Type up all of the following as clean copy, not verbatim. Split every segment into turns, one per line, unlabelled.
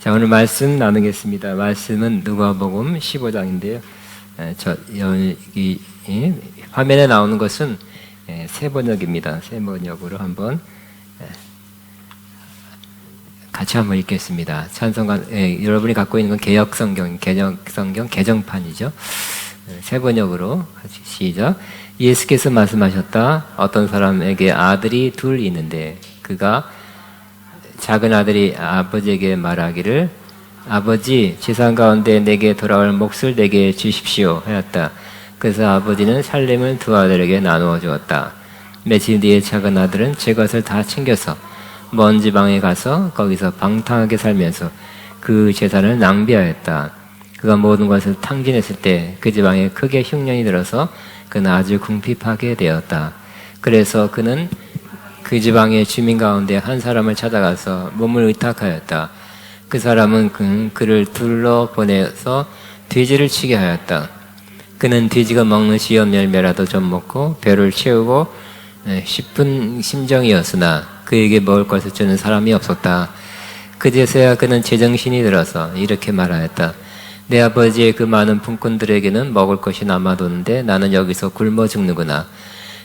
자, 오늘 말씀 나누겠습니다. 말씀은 누가복음 15장인데요. 여기 화면에 나오는 것은 새 번역입니다. 새 번역으로 한번 같이 한번 읽겠습니다. 찬송가 여러분이 갖고 있는 건 개역성경, 개정판이죠. 새 번역으로 같이 시작. 예수께서 말씀하셨다. 어떤 사람에게 아들이 둘 있는데 그가 작은 아들이 아버지에게 말하기를 아버지 재산 가운데 내게 돌아올 몫을 내게 주십시오 하였다. 그래서 아버지는 살림을 두 아들에게 나누어 주었다. 며칠 뒤에 작은 아들은 제 것을 다 챙겨서 먼 지방에 가서 거기서 방탕하게 살면서 그 재산을 낭비하였다. 그가 모든 것을 탕진했을 때 그 지방에 크게 흉년이 들어서 그는 아주 궁핍하게 되었다. 그래서 그는 그 지방의 주민 가운데 한 사람을 찾아가서 몸을 의탁하였다. 그 사람은 그를 둘러 보내서 돼지를 치게 하였다. 그는 돼지가 먹는 시험 열매라도 좀 먹고 배를 채우고 싶은 심정이었으나 그에게 먹을 것을 주는 사람이 없었다. 그제서야 그는 제정신이 들어서 이렇게 말하였다. 내 아버지의 그 많은 품꾼들에게는 먹을 것이 남아도는데 나는 여기서 굶어 죽는구나.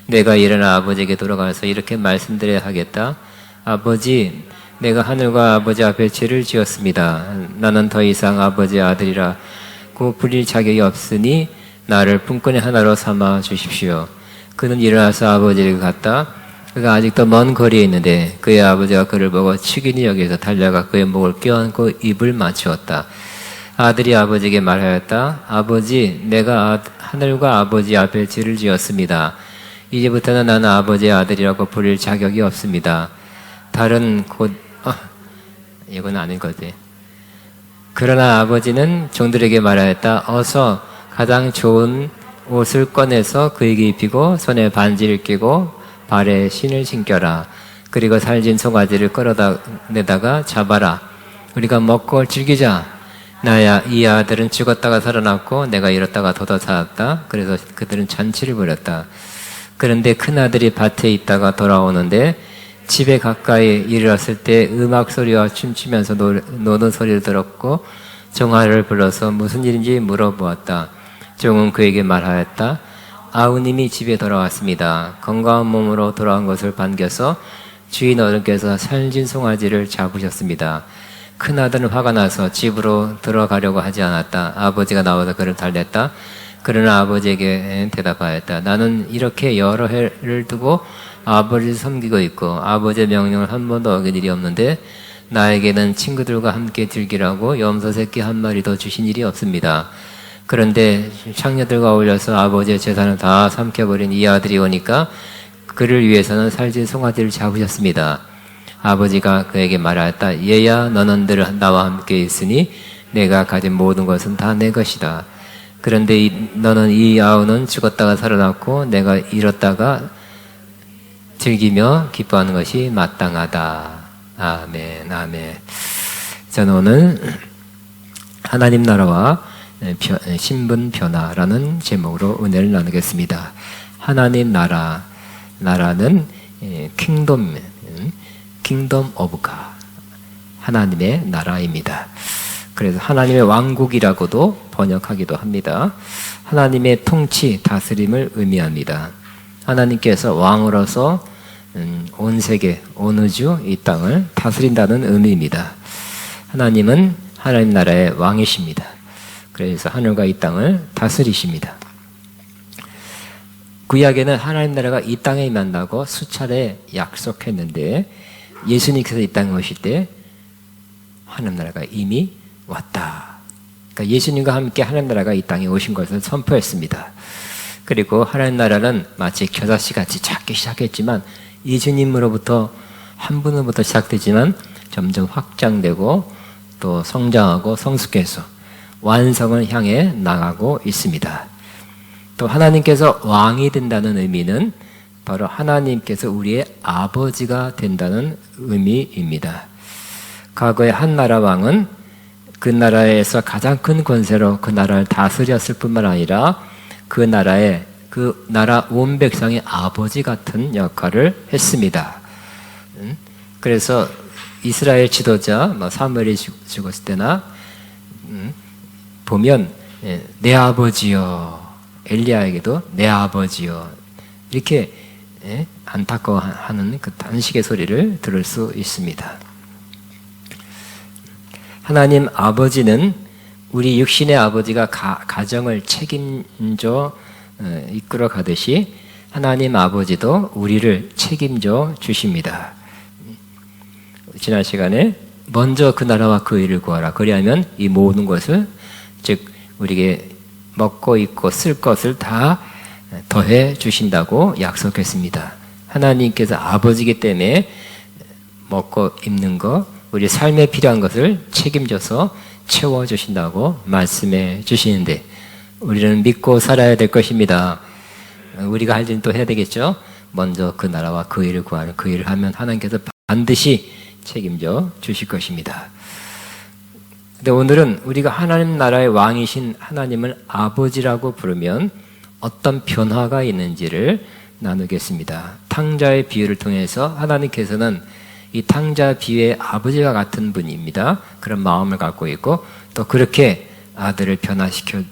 내가 일어나 아버지에게 돌아가서 이렇게 말씀드려야 하겠다. 아버지, 내가 하늘과 아버지 앞에 죄를 지었습니다. 나는 더 이상 아버지의 아들이라고 불릴 자격이 없으니 나를 품꾼의 하나로 삼아 주십시오. 그는 일어나서 아버지에게 갔다. 그가 아직도 먼 거리에 있는데 그의 아버지가 그를 보고 측은히 여기서 달려가 그의 목을 껴안고 입을 맞추었다. 아들이 아버지에게 말하였다. 아버지, 내가 하늘과 아버지 앞에 죄를 지었습니다. 이제부터는 나는 아버지의 아들이라고 부릴 자격이 없습니다. 이건 아닌 거지. 그러나 아버지는 종들에게 말하였다. 어서 가장 좋은 옷을 꺼내서 그에게 입히고 손에 반지를 끼고 발에 신을 신겨라. 그리고 살진 송아지를 끌어내다가 잡아라. 우리가 먹고 즐기자. 나야 이 아들은 죽었다가 살아났고 내가 잃었다가 도다 찾았다. 그래서 그들은 잔치를 벌였다. 그런데 큰아들이 밭에 있다가 돌아오는데 집에 가까이 이르렀을 때 음악 소리와 춤추면서 노는 소리를 들었고 종아를 불러서 무슨 일인지 물어보았다. 종은 그에게 말하였다. 아우님이 집에 돌아왔습니다. 건강한 몸으로 돌아온 것을 반겨서 주인 어른께서 살진 송아지를 잡으셨습니다. 큰아들은 화가 나서 집으로 들어가려고 하지 않았다. 아버지가 나와서 그를 달랬다. 그러나 아버지에게 대답하였다. 나는 이렇게 여러 해를 두고 아버지를 섬기고 있고 아버지의 명령을 한 번도 어긴 일이 없는데 나에게는 친구들과 함께 즐기라고 염소 새끼 한 마리도 주신 일이 없습니다. 그런데 창녀들과 어울려서 아버지의 재산을 다 삼켜버린 이 아들이 오니까 그를 위해서는 살진 송아지를 잡으셨습니다. 아버지가 그에게 말하였다. 얘야, 너는 늘 나와 함께 있으니 내가 가진 모든 것은 다 내 것이다. 그런데 너는 이 아우는 죽었다가 살아났고 내가 잃었다가 즐기며 기뻐하는 것이 마땅하다. 아멘, 아멘. 저는 오늘 하나님 나라와 신분 변화라는 제목으로 은혜를 나누겠습니다. 하나님 나라는 킹덤 오브 갓, 하나님의 나라입니다. 그래서 하나님의 왕국이라고도 번역하기도 합니다. 하나님의 통치, 다스림을 의미합니다. 하나님께서 왕으로서 온 세계, 온 우주, 이 땅을 다스린다는 의미입니다. 하나님은 하나님 나라의 왕이십니다. 그래서 하늘과 이 땅을 다스리십니다. 구약에는 하나님 나라가 이 땅에 임한다고 수차례 약속했는데 예수님께서 이 땅에 오실 때 하나님 나라가 이미 왔다. 그러니까 예수님과 함께 하나님 나라가 이 땅에 오신 것을 선포했습니다. 그리고 하나님 나라는 마치 겨자씨 같이 작게 시작했지만 예수님으로부터 한 분으로부터 시작되지만 점점 확장되고 또 성장하고 성숙해서 완성을 향해 나가고 있습니다. 또 하나님께서 왕이 된다는 의미는 바로 하나님께서 우리의 아버지가 된다는 의미입니다. 과거에 한 나라 왕은 그 나라에서 가장 큰 권세로 그 나라를 다스렸을 뿐만 아니라 그 나라 온 백성의 아버지 같은 역할을 했습니다. 그래서 이스라엘 지도자 사무엘이 죽었을 때나 보면 내 아버지여, 엘리야에게도 내 아버지여 이렇게 안타까워하는 그 단식의 소리를 들을 수 있습니다. 하나님 아버지는 우리 육신의 아버지가 가정을 책임져 이끌어 가듯이 하나님 아버지도 우리를 책임져 주십니다. 지난 시간에 먼저 그 나라와 그 일을 구하라. 그리하면 이 모든 것을, 즉 우리에게 먹고 입고 쓸 것을 다 더해 주신다고 약속했습니다. 하나님께서 아버지이기 때문에 먹고 입는 것, 우리 삶에 필요한 것을 책임져서 채워주신다고 말씀해 주시는데 우리는 믿고 살아야 될 것입니다. 우리가 할 일은 또 해야 되겠죠. 먼저 그 나라와 그 일을 구하는, 그 일을 하면 하나님께서 반드시 책임져 주실 것입니다. 근데 오늘은 우리가 하나님 나라의 왕이신 하나님을 아버지라고 부르면 어떤 변화가 있는지를 나누겠습니다. 탕자의 비유를 통해서 하나님께서는 이 탕자 비유의 아버지와 같은 분입니다. 그런 마음을 갖고 있고 또 그렇게 아들을 변화시켜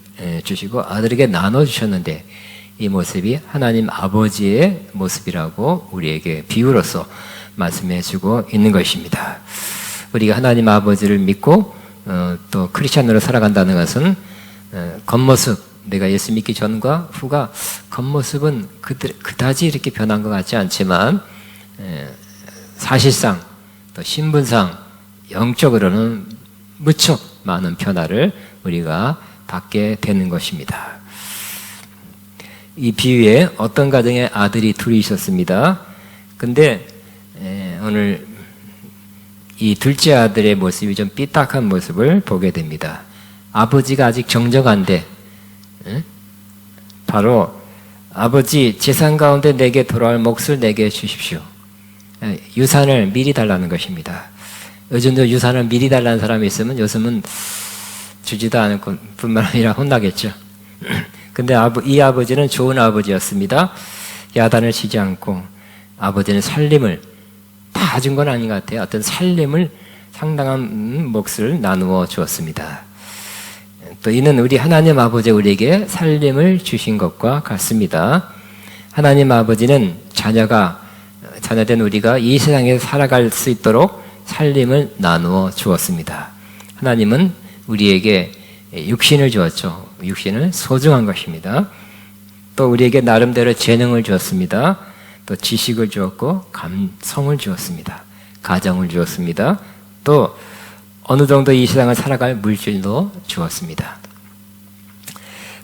주시고 아들에게 나눠주셨는데 이 모습이 하나님 아버지의 모습이라고 우리에게 비유로서 말씀해 주고 있는 것입니다. 우리가 하나님 아버지를 믿고 또 크리스찬으로 살아간다는 것은 겉모습, 내가 예수 믿기 전과 후가 겉모습은 그다지 이렇게 변한 것 같지 않지만 사실상 또 신분상 영적으로는 무척 많은 변화를 우리가 받게 되는 것입니다. 이 비유에 어떤 가정에 아들이 둘이 있었습니다. 근데 오늘 이 둘째 아들의 모습이 좀 삐딱한 모습을 보게 됩니다. 아버지가 아직 정정한데 바로 아버지 재산 가운데 내게 돌아올 몫을 내게 주십시오. 유산을 미리 달라는 것입니다. 요즘도 유산을 미리 달라는 사람이 있으면 요즘은 주지도 않을 뿐만 아니라 혼나겠죠. 근데 이 아버지는 좋은 아버지였습니다. 야단을 치지 않고 아버지는 살림을 다 준 건 아닌 것 같아요. 어떤 살림을 상당한 몫을 나누어 주었습니다. 또 이는 우리 하나님 아버지 우리에게 살림을 주신 것과 같습니다. 하나님 아버지는 자녀된 우리가 이 세상에서 살아갈 수 있도록 살림을 나누어 주었습니다. 하나님은 우리에게 육신을 주었죠. 육신은 소중한 것입니다. 또 우리에게 나름대로 재능을 주었습니다. 또 지식을 주었고 감성을 주었습니다. 가정을 주었습니다. 또 어느 정도 이 세상을 살아갈 물질도 주었습니다.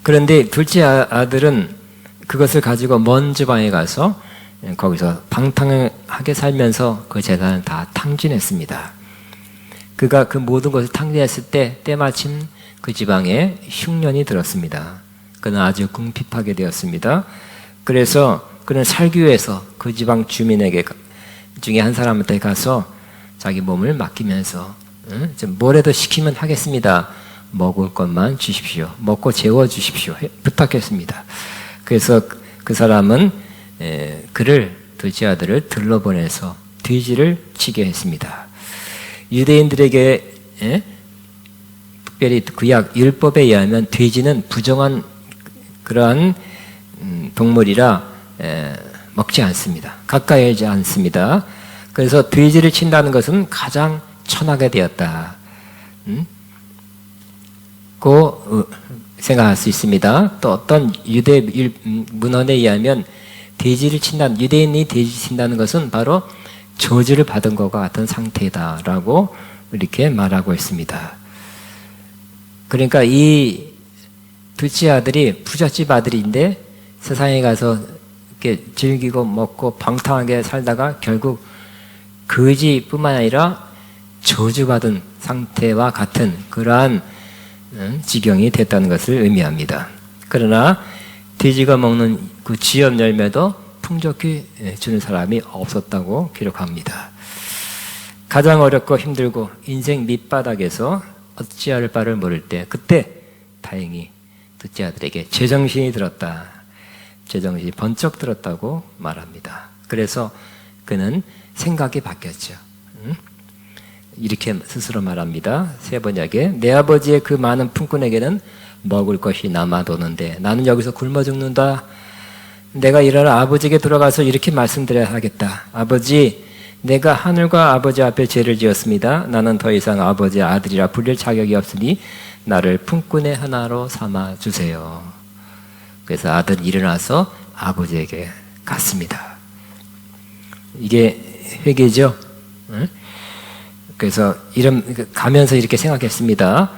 그런데 둘째 아들은 그것을 가지고 먼 지방에 가서 거기서 방탕하게 살면서 그 재산을 다 탕진했습니다. 그가 그 모든 것을 탕진했을 때 때마침 그 지방에 흉년이 들었습니다. 그는 아주 궁핍하게 되었습니다. 그래서 그는 살기 위해서 그 지방 주민에게 중에 한 사람한테 가서 자기 몸을 맡기면서 뭐라도 시키면 하겠습니다. 먹을 것만 주십시오. 먹고 재워주십시오. 부탁했습니다. 그래서 그 사람은 그를 둘째 아들을 들러보내서 돼지를 치게 했습니다. 유대인들에게 특별히 구약 율법에 의하면 돼지는 부정한 그러한 동물이라 먹지 않습니다. 가까이 하지 않습니다. 그래서 돼지를 친다는 것은 가장 천하게 되었다. 고 생각할 수 있습니다. 또 어떤 유대 문헌에 의하면 돼지를 친다는, 유대인이 돼지 친다는 것은 바로 저주를 받은 것과 같은 상태다라고 이렇게 말하고 있습니다. 그러니까 이 둘째 아들이 부잣집 아들인데 세상에 가서 이렇게 즐기고 먹고 방탕하게 살다가 결국 거지뿐만 아니라 저주받은 상태와 같은 그러한 지경이 됐다는 것을 의미합니다. 그러나 돼지가 먹는 그 지엽 열매도 풍족히 주는 사람이 없었다고 기록합니다. 가장 어렵고 힘들고 인생 밑바닥에서 어찌할 바를 모를 때 그때 다행히 둘째 아들에게 제정신이 들었다. 제정신이 번쩍 들었다고 말합니다. 그래서 그는 생각이 바뀌었죠. 이렇게 스스로 말합니다. 세 번역에 내 아버지의 그 많은 품꾼에게는 먹을 것이 남아도는데 나는 여기서 굶어 죽는다. 내가 일하러 아버지에게 돌아가서 이렇게 말씀드려야 하겠다. 아버지, 내가 하늘과 아버지 앞에 죄를 지었습니다. 나는 더 이상 아버지의 아들이라 불릴 자격이 없으니 나를 품꾼의 하나로 삼아 주세요. 그래서 아들이 일어나서 아버지에게 갔습니다. 이게 회개죠. 그래서 가면서 이렇게 생각했습니다.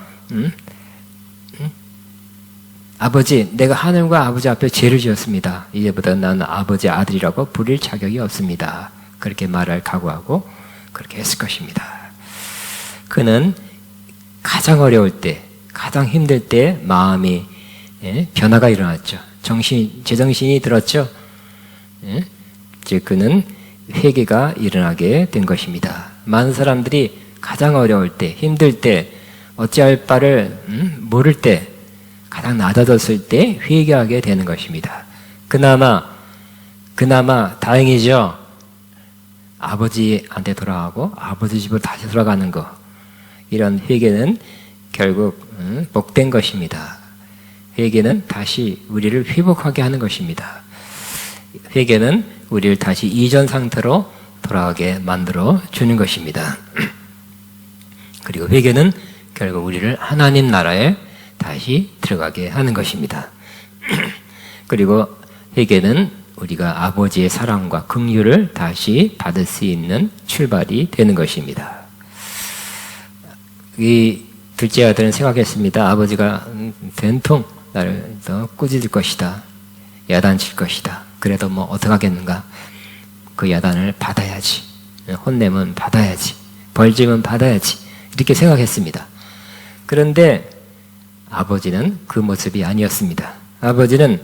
아버지, 내가 하늘과 아버지 앞에 죄를 지었습니다. 이제부터 나는 아버지의 아들이라고 부릴 자격이 없습니다. 그렇게 말할 각오하고 그렇게 했을 것입니다. 그는 가장 어려울 때, 가장 힘들 때 마음이 변화가 일어났죠. 제정신이 들었죠. 즉 그는 회개가 일어나게 된 것입니다. 많은 사람들이 가장 어려울 때, 힘들 때, 어찌할 바를 모를 때, 가장 낮아졌을 때 회개하게 되는 것입니다. 그나마 다행이죠. 아버지한테 돌아가고 아버지 집으로 다시 돌아가는 거, 이런 회개는 결국 복된 것입니다. 회개는 다시 우리를 회복하게 하는 것입니다. 회개는 우리를 다시 이전 상태로 돌아가게 만들어 주는 것입니다. 그리고 회개는 결국 우리를 하나님 나라에 다시 들어가게 하는 것입니다. 그리고 회개는 우리가 아버지의 사랑과 긍휼을 다시 받을 수 있는 출발이 되는 것입니다. 이 둘째 아들은 생각했습니다. 아버지가 된통 나를 더 꾸짖을 것이다. 야단칠 것이다. 그래도 뭐 어떡하겠는가. 그 야단을 받아야지. 혼내면 받아야지. 벌짐은 받아야지. 이렇게 생각했습니다. 그런데 아버지는 그 모습이 아니었습니다. 아버지는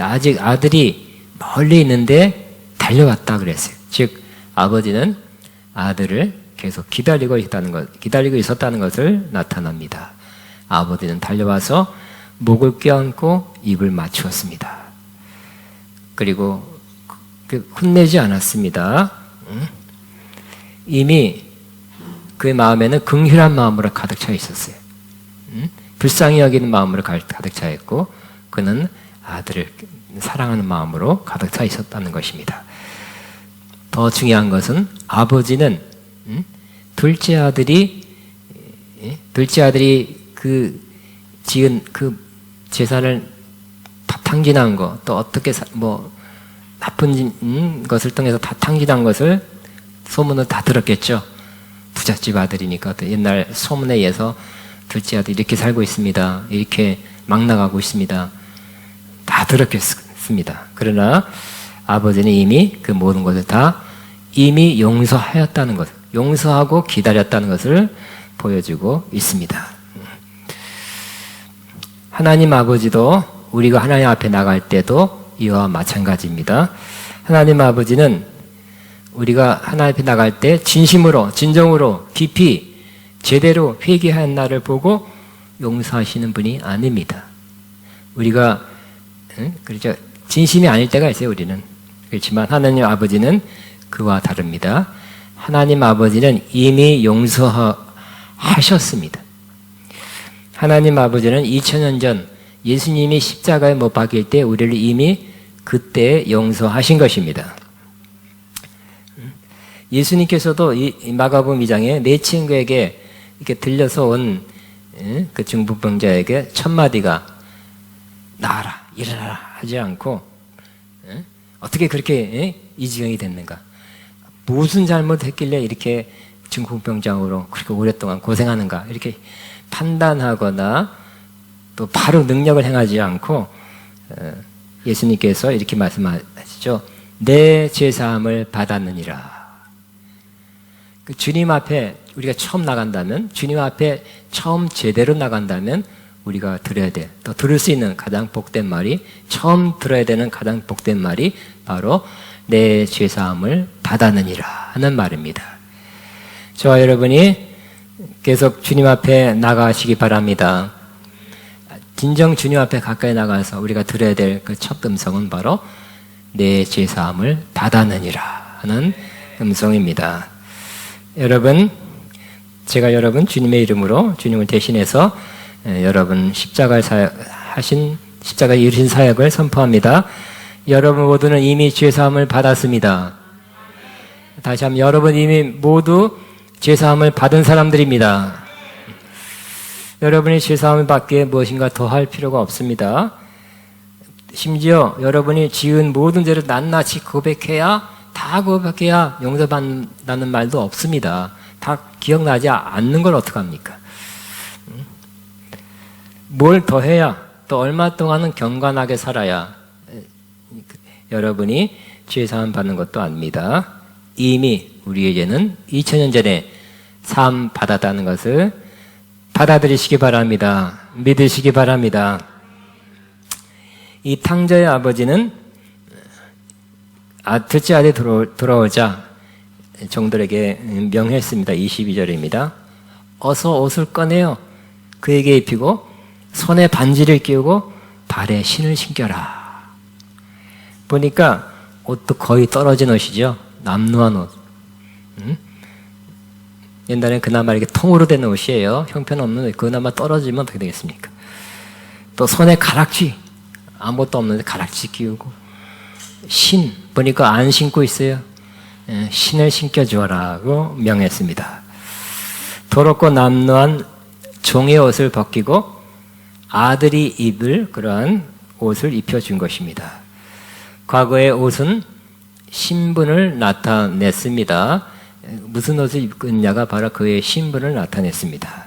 아직 아들이 멀리 있는데 달려왔다 그랬어요. 즉, 아버지는 아들을 계속 기다리고 있었다는 것을 나타납니다. 아버지는 달려와서 목을 껴안고 입을 맞추었습니다. 그리고 혼내지 않았습니다. 이미 그 마음에는 긍휼한 마음으로 가득 차 있었어요. 불쌍히 여기는 마음으로 가득 차 있고, 그는 아들을 사랑하는 마음으로 가득 차 있었다는 것입니다. 더 중요한 것은 아버지는 둘째 아들이 그 지은 그 재산을 다 탕진한 거, 또 어떻게 나쁜 것을 통해서 다 탕진한 것을 소문을 다 들었겠죠. 부잣집 아들이니까. 또 옛날 소문에 의해서 둘째 아들이 이렇게 살고 있습니다. 이렇게 막 나가고 있습니다. 다 들었겠습니다. 그러나 아버지는 이미 그 모든 것을 다 이미 용서하였다는 것, 용서하고 기다렸다는 것을 보여주고 있습니다. 하나님 아버지도 우리가 하나님 앞에 나갈 때도 이와 마찬가지입니다. 하나님 아버지는 우리가 하나님 앞에 나갈 때 진심으로, 진정으로, 깊이, 제대로 회개한 나를 보고 용서하시는 분이 아닙니다. 우리가 그렇죠. 진심이 아닐 때가 있어요, 우리는. 그렇지만 하나님 아버지는 그와 다릅니다. 하나님 아버지는 이미 용서하셨습니다. 하나님 아버지는 2000년 전 예수님이 십자가에 못 박힐 때 우리를 이미 그때 용서하신 것입니다. 예수님께서도 이 마가복음 2장에 내 친구에게 이렇게 들려서 온 그 중풍병자에게 첫 마디가 나아라, 일어나라 하지 않고 어떻게 그렇게 이 지경이 됐는가? 무슨 잘못했길래 이렇게 중풍병자로 그렇게 오랫동안 고생하는가? 이렇게 판단하거나 또 바로 능력을 행하지 않고 예수님께서 이렇게 말씀하시죠. 내 죄사함을 받았느니라. 그 주님 앞에 우리가 처음 나간다면, 주님 앞에 처음 제대로 나간다면 우리가 들어야 돼. 또 들을 수 있는 가장 복된 말이, 처음 들어야 되는 가장 복된 말이 바로 내 죄사함을 받았느니라 하는 말입니다. 저와 여러분이 계속 주님 앞에 나가시기 바랍니다. 진정 주님 앞에 가까이 나가서 우리가 들어야 될 그 첫 음성은 바로 내 죄사함을 받았느니라 하는 음성입니다. 여러분, 제가 여러분 주님의 이름으로 주님을 대신해서 여러분 십자가에 이르신 사역을 선포합니다. 여러분 모두는 이미 죄사함을 받았습니다. 다시 한번 여러분 이미 모두 죄사함을 받은 사람들입니다. 여러분이 죄사함을 받기에 무엇인가 더 할 필요가 없습니다. 심지어 여러분이 지은 모든 죄를 낱낱이 다 고백해야 용서받는다는 말도 없습니다. 다 기억나지 않는 걸 어떡합니까? 뭘 더 해야, 또 얼마 동안은 경건하게 살아야 여러분이 죄사함 받는 것도 아닙니다. 이미 우리에게는 2000년 전에 삶 받았다는 것을 받아들이시기 바랍니다. 믿으시기 바랍니다. 이 탕자의 아버지는 둘째 아들이 돌아오자 종들에게 명했습니다. 22절입니다. 어서 옷을 꺼내어 그에게 입히고 손에 반지를 끼우고 발에 신을 신겨라. 보니까 옷도 거의 떨어진 옷이죠. 남루한 옷. 옛날엔 그나마 이렇게 통으로 된 옷이에요. 형편없는 옷. 그나마 떨어지면 어떻게 되겠습니까? 또 손에 가락지. 아무것도 없는데 가락지 끼우고. 신. 보니까 안 신고 있어요. 신을 신겨주어라고 명했습니다. 더럽고 남루한 종의 옷을 벗기고 아들이 입을 그러한 옷을 입혀준 것입니다. 과거의 옷은 신분을 나타냈습니다. 무슨 옷을 입었냐가 바로 그의 신분을 나타냈습니다.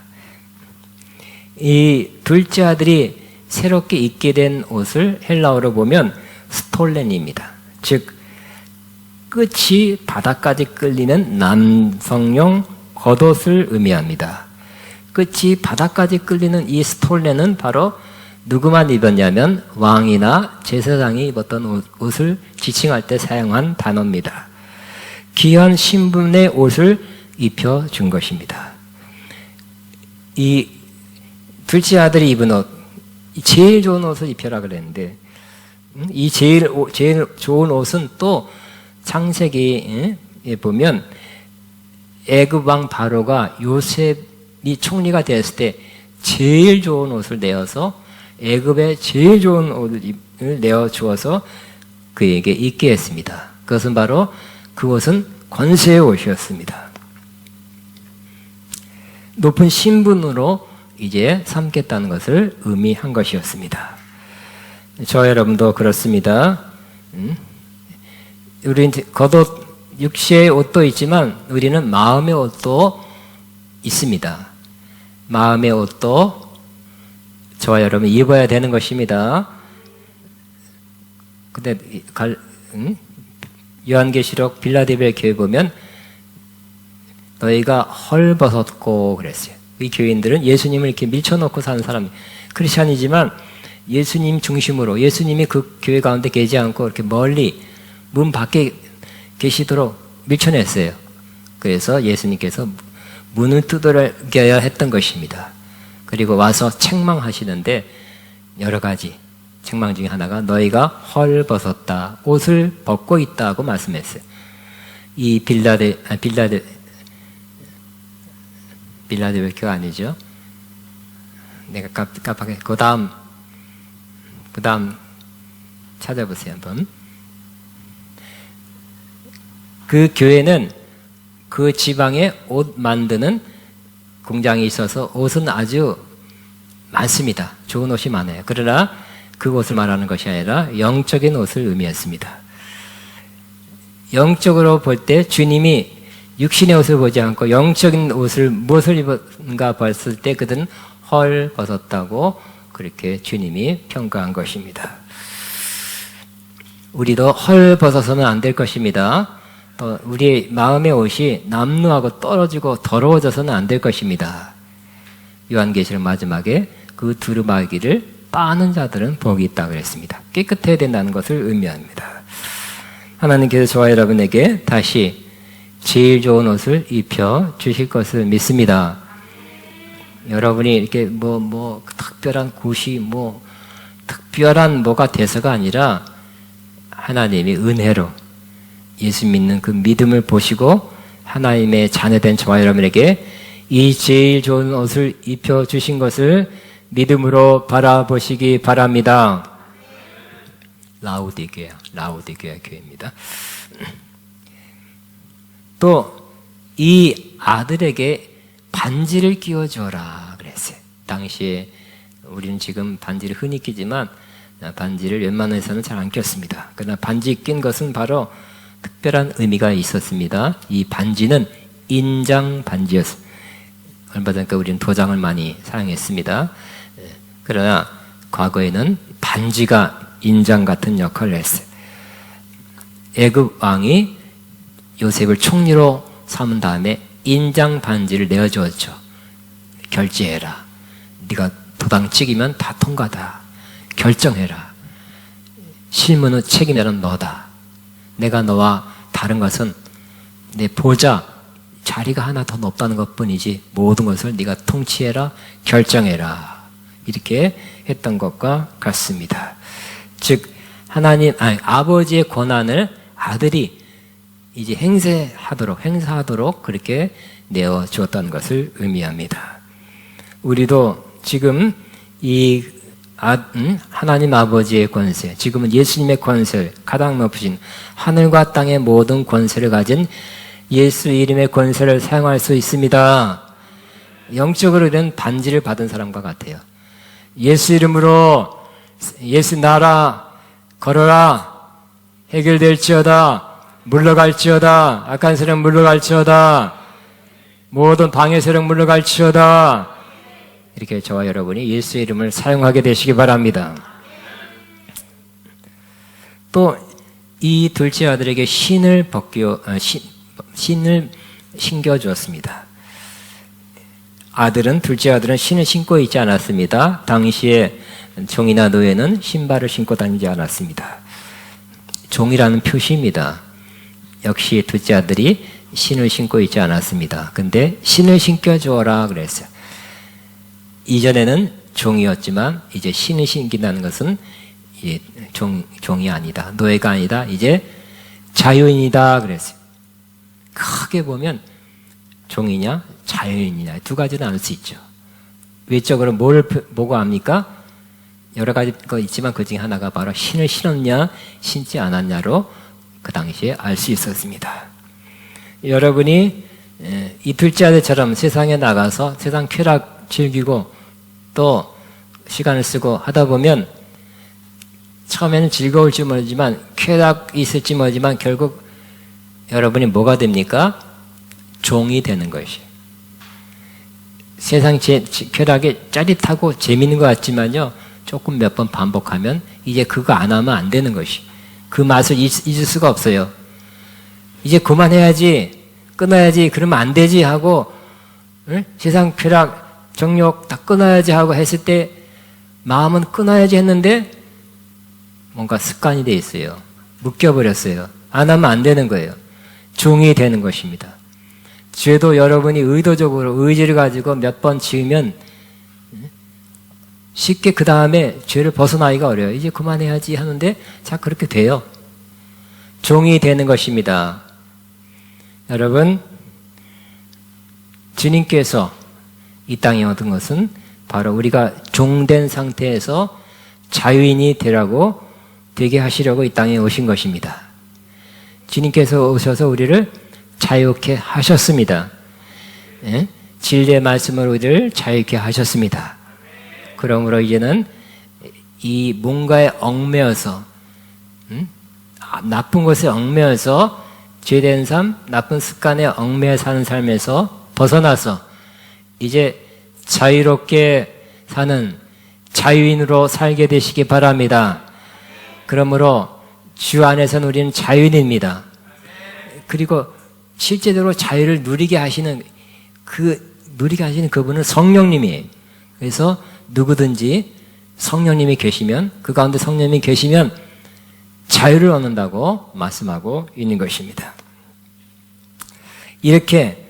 이 둘째 아들이 새롭게 입게 된 옷을 헬라어로 보면 스톨렌입니다. 즉 끝이 바닥까지 끌리는 남성용 겉옷을 의미합니다. 끝이 바닥까지 끌리는 이 스톨렌은 바로 누구만 입었냐면 왕이나 제사장이 입었던 옷을 지칭할 때 사용한 단어입니다. 귀한 신분의 옷을 입혀준 것입니다. 이 둘째 아들이 입은 옷, 제일 좋은 옷을 입혀라 그랬는데 이 제일 좋은 옷은 또 창세기에 보면 애굽 왕 바로가 요셉이 총리가 되었을 때 제일 좋은 옷을 내어서 애굽의 제일 좋은 옷을 내어 주어서 그에게 입게 했습니다. 그것은 바로 그 옷은 권세의 옷이었습니다. 높은 신분으로 이제 삼겠다는 것을 의미한 것이었습니다. 저 여러분도 그렇습니다. 우리는 겉옷, 육체의 옷도 있지만 우리는 마음의 옷도 있습니다. 마음의 옷도 저와 여러분 입어야 되는 것입니다. 근데 요한계시록 빌라델비아 교회 보면 너희가 헐벗었고 그랬어요. 이 교인들은 예수님을 이렇게 밀쳐놓고 사는 사람, 크리스찬이지만 예수님 중심으로 예수님이 그 교회 가운데 계지 않고 이렇게 멀리 문 밖에 계시도록 밀쳐냈어요. 그래서 예수님께서 문을 두드려야 했던 것입니다. 그리고 와서 책망하시는데 여러 가지 책망 중에 하나가 너희가 헐벗었다, 옷을 벗고 있다고 말씀했어요. 이 빌라델비아가 아니죠. 내가 깜빡해. 그 다음 찾아보세요 한번. 그 교회는 그 지방에 옷 만드는 공장이 있어서 옷은 아주 많습니다. 좋은 옷이 많아요. 그러나 그 옷을 말하는 것이 아니라 영적인 옷을 의미했습니다. 영적으로 볼 때 주님이 육신의 옷을 보지 않고 영적인 옷을 무엇을 입었는가 봤을 때 그들은 헐 벗었다고 그렇게 주님이 평가한 것입니다. 우리도 헐 벗어서는 안 될 것입니다. 또 우리의 마음의 옷이 남루하고 떨어지고 더러워져서는 안 될 것입니다. 요한계시록 마지막에 그 두루마기를 빠는 자들은 복이 있다고 그랬습니다. 깨끗해야 된다는 것을 의미합니다. 하나님께서 저와 여러분에게 다시 제일 좋은 옷을 입혀 주실 것을 믿습니다. 여러분이 이렇게 특별한 곳이 특별한 뭐가 돼서가 아니라 하나님이 은혜로 예수 믿는 그 믿음을 보시고 하나님의 자녀된 저와 여러분에게 이 제일 좋은 옷을 입혀주신 것을 믿음으로 바라보시기 바랍니다. 라오디게아 교회입니다. 또 이 아들에게 반지를 끼워줘라 그랬어요. 당시에 우리는 지금 반지를 흔히 끼지만 반지를 웬만해서는 잘 안 꼈습니다. 그러나 반지 낀 것은 바로 특별한 의미가 있었습니다. 이 반지는 인장 반지였어요. 얼마 전에 우리는 도장을 많이 사용했습니다. 그러나 과거에는 반지가 인장 같은 역할을 했어요. 애굽 왕이 요셉을 총리로 삼은 다음에 인장 반지를 내어주었죠. 결제해라. 네가 도당 찍이면 다 통과다. 결정해라. 실무는 책임자는 너다. 내가 너와 다른 것은 내 보좌 자리가 하나 더 높다는 것뿐이지 모든 것을 네가 통치해라. 결정해라. 이렇게 했던 것과 같습니다. 즉 아버지의 권한을 아들이 이제 행사하도록 그렇게 내어 주었다는 것을 의미합니다. 우리도 지금 이 하나님 아버지의 권세, 지금은 예수님의 권세를 가장 높으신 하늘과 땅의 모든 권세를 가진 예수 이름의 권세를 사용할 수 있습니다. 영적으로 이런 반지를 받은 사람과 같아요. 예수 이름으로 예수 나라 걸어라. 해결될지어다. 물러갈지어다. 악한 세력 물러갈지어다. 모든 방해 세력 물러갈지어다. 이렇게 저와 여러분이 예수의 이름을 사용하게 되시기 바랍니다. 또 이 둘째 아들에게 신을 신겨 주었습니다. 둘째 아들은 신을 신고 있지 않았습니다. 당시에 종이나 노예는 신발을 신고 다니지 않았습니다. 종이라는 표시입니다. 역시 둘째 아들이 신을 신고 있지 않았습니다. 근데 신을 신겨 주어라 그랬어요. 이전에는 종이었지만 이제 신을 신긴다는 것은 이제 종이 아니다. 노예가 아니다. 이제 자유인이다 그랬어요. 크게 보면 종이냐 자유인이냐 두 가지는 나눌 수 있죠. 외적으로 뭘 보고 압니까? 여러 가지 거 있지만 그 중에 하나가 바로 신을 신었냐 신지 않았냐로 그 당시에 알 수 있었습니다. 여러분이 이 둘째 아들처럼 세상에 나가서 세상 쾌락 즐기고 또 시간을 쓰고 하다 보면 처음에는 즐거울지 모르지만 쾌락이 있을지 모르지만 결국 여러분이 뭐가 됩니까? 종이 되는 것이. 세상 쾌락이 짜릿하고 재밌는 것 같지만요. 조금 몇 번 반복하면 이제 그거 안 하면 안 되는 것이. 그 맛을 잊을 수가 없어요. 이제 그만해야지, 끊어야지, 그러면 안 되지 하고 세상 쾌락, 정욕 다 끊어야지 하고 했을 때 마음은 끊어야지 했는데 뭔가 습관이 돼 있어요. 묶여버렸어요. 안 하면 안 되는 거예요. 종이 되는 것입니다. 죄도 여러분이 의도적으로 의지를 가지고 몇 번 지으면 쉽게 그 다음에 죄를 벗어나기가 어려워요. 이제 그만해야지 하는데 자 그렇게 돼요. 종이 되는 것입니다. 여러분 주님께서 이 땅에 얻은 것은 바로 우리가 종된 상태에서 자유인이 되게 하시려고 이 땅에 오신 것입니다. 주님께서 오셔서 우리를 자유케 하셨습니다. 예? 진리의 말씀으로 우리를 자유케 하셨습니다. 그러므로 이제는 이 뭔가에 얽매여서 나쁜 것에 얽매여서 죄된 삶, 나쁜 습관에 얽매여 사는 삶에서 벗어나서 이제 자유롭게 사는 자유인으로 살게 되시기 바랍니다. 그러므로 주 안에서는 우리는 자유인입니다. 그리고 실제적으로 자유를 누리게 하시는 그분은 성령님이에요. 그래서 누구든지 성령님이 계시면 그 가운데 성령님이 계시면 자유를 얻는다고 말씀하고 있는 것입니다. 이렇게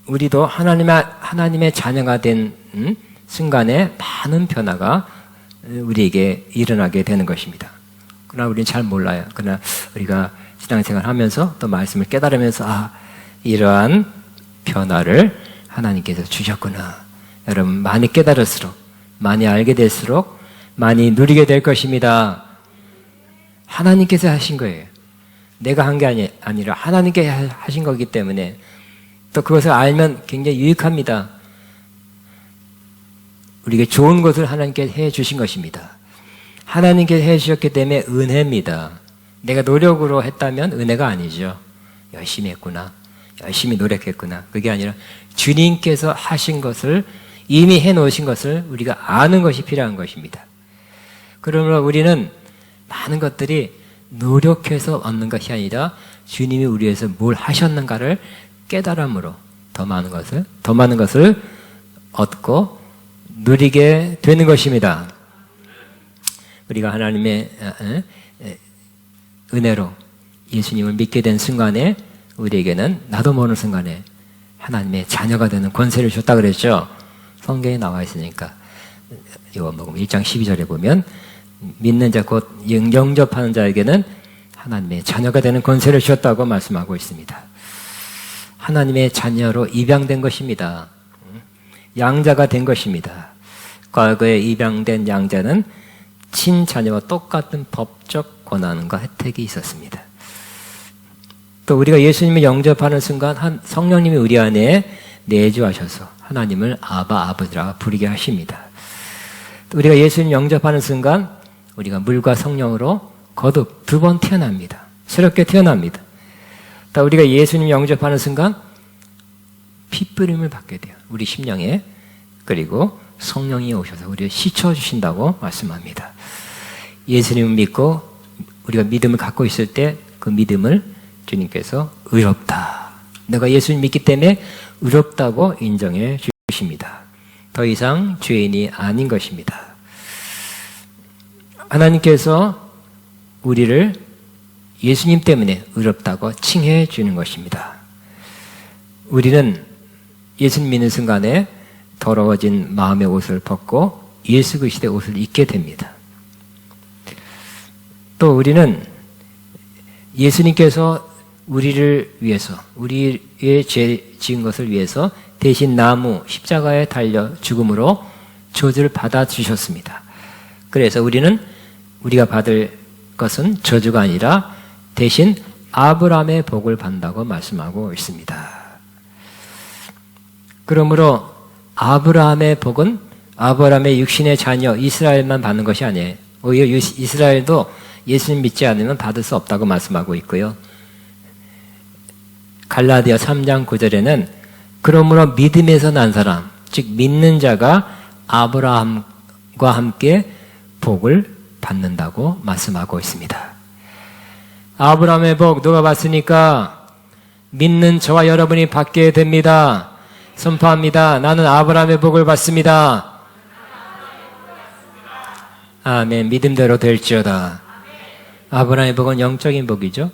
우리도 하나님의 자녀가 된 순간에 많은 변화가 우리에게 일어나게 되는 것입니다. 그러나 우리는 잘 몰라요. 그러나 우리가 신앙생활 하면서 또 말씀을 깨달으면서 이러한 변화를 하나님께서 주셨구나. 여러분 많이 깨달을수록, 많이 알게 될수록 많이 누리게 될 것입니다. 하나님께서 하신 거예요. 내가 한 게 아니라 하나님께 하신 거기 때문에 또 그것을 알면 굉장히 유익합니다. 우리에게 좋은 것을 하나님께 해 주신 것입니다. 하나님께 해 주셨기 때문에 은혜입니다. 내가 노력으로 했다면 은혜가 아니죠. 열심히 했구나, 열심히 노력했구나. 그게 아니라 주님께서 하신 것을, 이미 해놓으신 것을 우리가 아는 것이 필요한 것입니다. 그러므로 우리는 많은 것들이 노력해서 얻는 것이 아니라 주님이 우리 위해서 뭘 하셨는가를 깨달음으로 더 많은 것을 얻고 누리게 되는 것입니다. 우리가 하나님의 은혜로 예수님을 믿게 된 순간에 우리에게는 나도 모르는 순간에 하나님의 자녀가 되는 권세를 줬다 그랬죠. 성경에 나와 있으니까 요한복음 1장 12절에 보면 믿는 자 곧 영접하는 자에게는 하나님의 자녀가 되는 권세를 주셨다고 말씀하고 있습니다. 하나님의 자녀로 입양된 것입니다. 양자가 된 것입니다. 과거에 입양된 양자는 친자녀와 똑같은 법적 권한과 혜택이 있었습니다. 또 우리가 예수님을 영접하는 순간 성령님이 우리 안에 내주하셔서 하나님을 아바, 아버지라 부르게 하십니다. 또 우리가 예수님 영접하는 순간 우리가 물과 성령으로 거듭 2번 태어납니다. 새롭게 태어납니다. 또 우리가 예수님 영접하는 순간 핏부림을 받게 돼요. 우리 심령에. 그리고 성령이 오셔서 우리를 씻어주신다고 말씀합니다. 예수님을 믿고 우리가 믿음을 갖고 있을 때 그 믿음을 주님께서 의롭다. 내가 예수님 믿기 때문에 의롭다고 인정해 주십니다. 더 이상 죄인이 아닌 것입니다. 하나님께서 우리를 예수님 때문에 의롭다고 칭해 주는 것입니다. 우리는 예수님 믿는 순간에 더러워진 마음의 옷을 벗고 예수 그리스도의 옷을 입게 됩니다. 또 우리는 예수님께서 우리를 위해서, 우리의 죄 지은 것을 위해서 대신 나무 십자가에 달려 죽음으로 저주를 받아 주셨습니다. 그래서 우리가 받을 것은 저주가 아니라 대신 아브라함의 복을 받는다고 말씀하고 있습니다. 그러므로 아브라함의 복은 아브라함의 육신의 자녀 이스라엘만 받는 것이 아니에요. 오히려 이스라엘도 예수님 믿지 않으면 받을 수 없다고 말씀하고 있고요. 갈라디아 3장 9절에는 그러므로 믿음에서 난 사람, 즉 믿는 자가 아브라함과 함께 복을 받는다고 말씀하고 있습니다. 아브라함의 복 누가 받습니까? 믿는 저와 여러분이 받게 됩니다. 선포합니다. 나는 아브라함의 복을 받습니다. 아멘. 믿음대로 될지어다. 아브라함의 복은 영적인 복이죠.